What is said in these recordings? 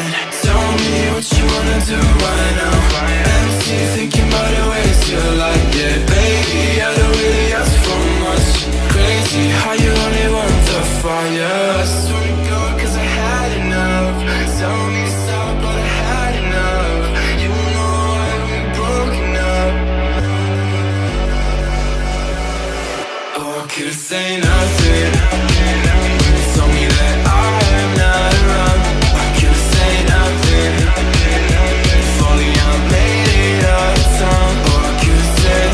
mine. Tell me what you wanna do right now. Empty, thinking about the ways you like it. Baby, I don't really ask for much. Crazy how you only want the fire. I swear to God, cause I had enough. Tell me stop, but I had enough. You know I've been broken up. Oh, I could've say nothing. Told me that I am not around. I could've say nothing. If only I made it out of town. Or I could've said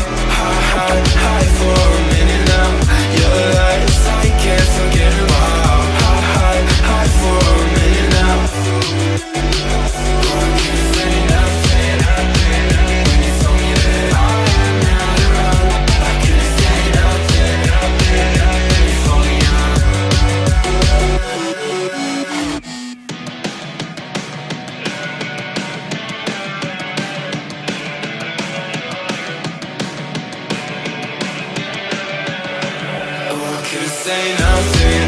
hi for a minute now. Your lies I can't forget about. Hi for a minute now. Or I could've say nothing. When you told me that I am not around. I could've say nothing. If only I could've say nothing.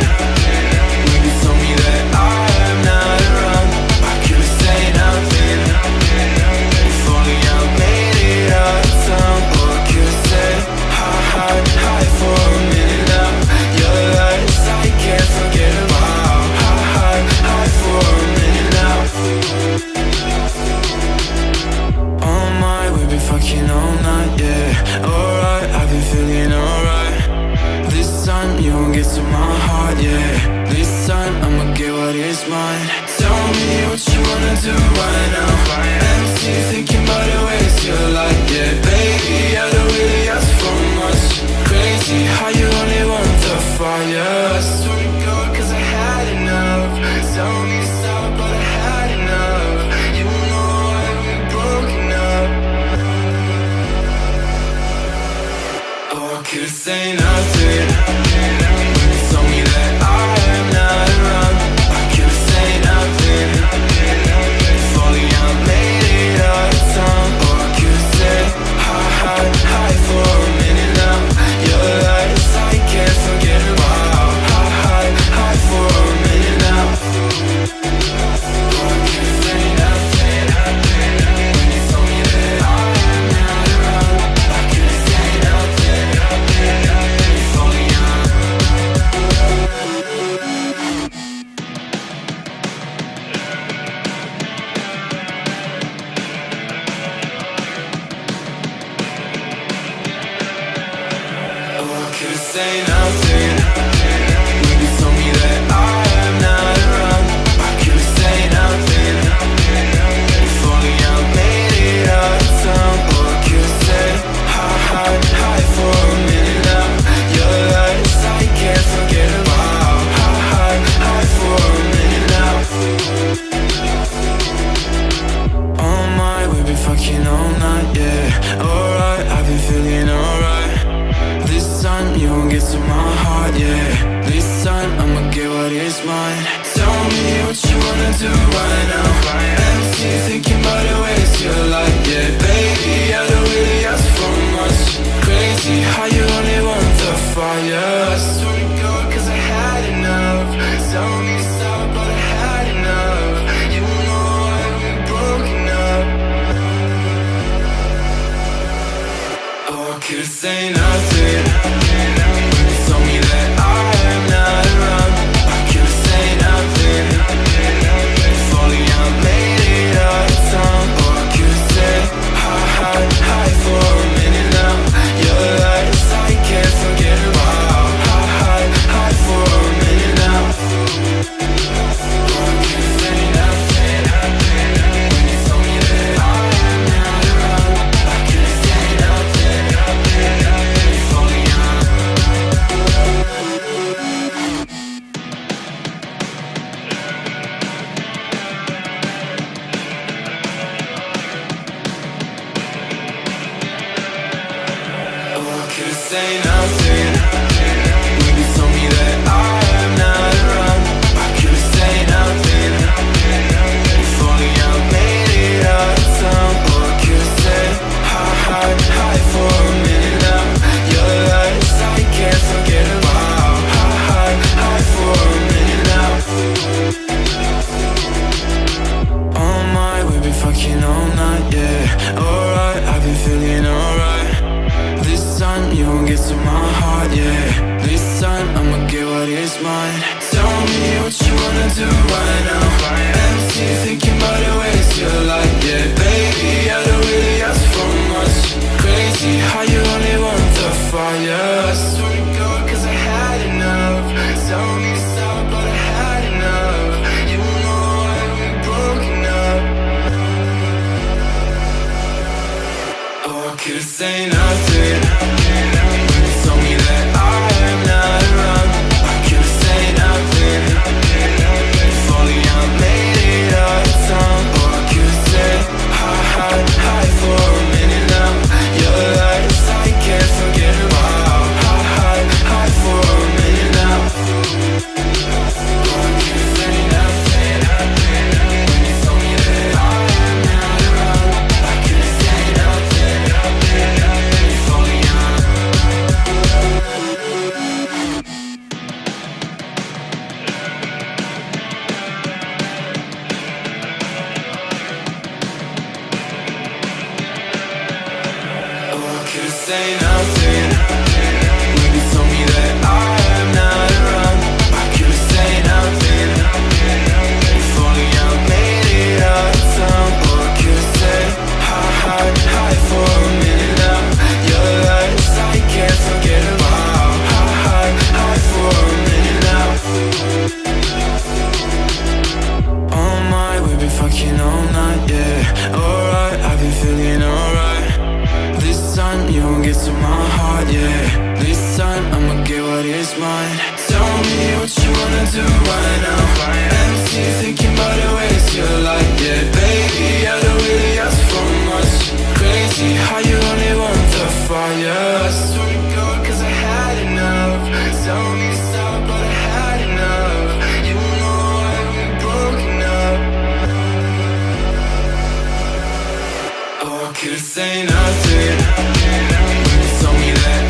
When you told me that I am not around. I could've say nothing. If only I made it out of town. Or I could've said hi for a minute now. Your lies I can't forget about. Hi for a minute now. Oh my, we've been fucking all night, yeah. Alright, I've been feeling alright. This time you won't get to my heart, yeah. This time I'ma get what is mine. Tell me what you wanna do right now. Empty, thinking about the ways you like it. Baby, I don't really ask for much. Crazy how you only want the fire. I swear to God, cause I had enough. Tell me stop, but I had enough. You know I've been broken up. Oh, I could've say nothing. When you told me that I am not around. I could've say nothing. If only I made it out of town. Or I could've said hi for a minute now. Your lies I can't forget about. Hi for a minute now. Or I could've say nothing. When you told me that I am not around. I could've say nothing. If only I could've say nothing. When you told me that I am not around. I could've say nothing. If only I made it out of town. Or I could've said hi for a minute now. Your lies I can't forget about. Hi for a minute now. Or I could've say nothing. When you told me that I am not around. I could've say nothing. If only I made it out of town. Or I could've said hi for a minute now. Your lies I can't forget about. Hi for a minute now. Or I could've say nothing. When you told me that I am not around. I could've say nothing. If only I made it out of town. Or I could've said hi for a minute now. Your lies I can't forget about. Hi for a minute now. Oh my, we've been fucking all night, yeah. Alright, I've been feeling alright. This time you won't get to my heart, yeah. This time I'ma get what is mine. Tell me what you wanna do right now. Empty, thinking about the ways you like it. Baby, I don't really ask for much. Crazy how you only want the fire. I swear to God, cause I had enough. Tell me stop, but I had enough. You know I've been broken up. Oh, I could've say nothing. When you told me that I am not around. I could've say nothing. If only I made it out of town. Or I could've said hi for a minute now. Your lies I can't forget about. Hi for a minute now. Or I could've say nothing. When you told me that I am not around. I could've say nothing. If only I could've say nothing. When you told me that I am not around. I could've say nothing. If only I made it out of town. Or I could've said hi for a minute now. Your lies I can't forget about. Hi for a minute now. say nothing when you told me that I am not around. I could've say nothing if only I made it out of town. Or I could've said hi for a minute now. Your lies I can't forget about. Hi for a minute now. Oh my, we've been fucking all night, yeah. Alright, I've been feeling alright. This time you won't get to my heart, yeah. This time I'ma get what is mine. Tell me what you wanna do right now. Empty, thinking about the ways you're like, yeah. Baby, I don't really ask for much. Crazy how you only want the fire. I swear to God, cause I had enough. Tell me stop, but I had enough. You know why we're broken up. Oh, I could've say nothing when you told me that